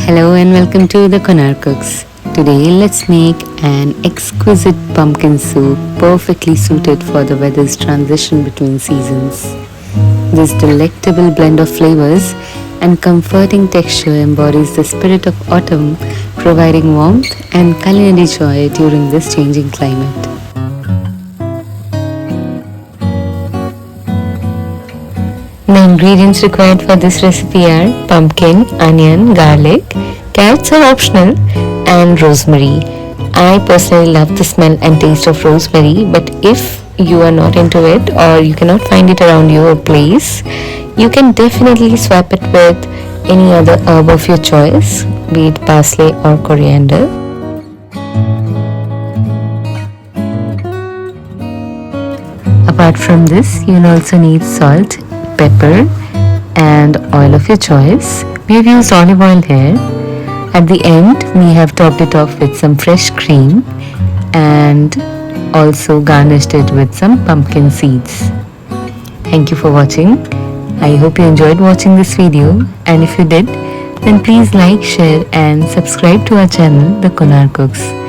Hello and welcome to the Konar Cooks. Today let's make an exquisite pumpkin soup perfectly suited for the weather's transition between seasons. This delectable blend of flavors and comforting texture embodies the spirit of autumn, providing warmth and culinary joy during this changing climate. The ingredients required for this recipe are pumpkin, onion, garlic, carrots are optional, and rosemary. I personally love the smell and taste of rosemary, but if you are not into it or you cannot find it around your place, you can definitely swap it with any other herb of your choice, be it parsley or coriander. Apart from this, you'll also need salt, pepper and oil of your choice. We have used olive oil here. At the end, we have topped it off with some fresh cream and also garnished it with some pumpkin seeds. Thank you for watching. I hope you enjoyed watching this video, and if you did, then please like, share and subscribe to our channel, The Konar Cooks.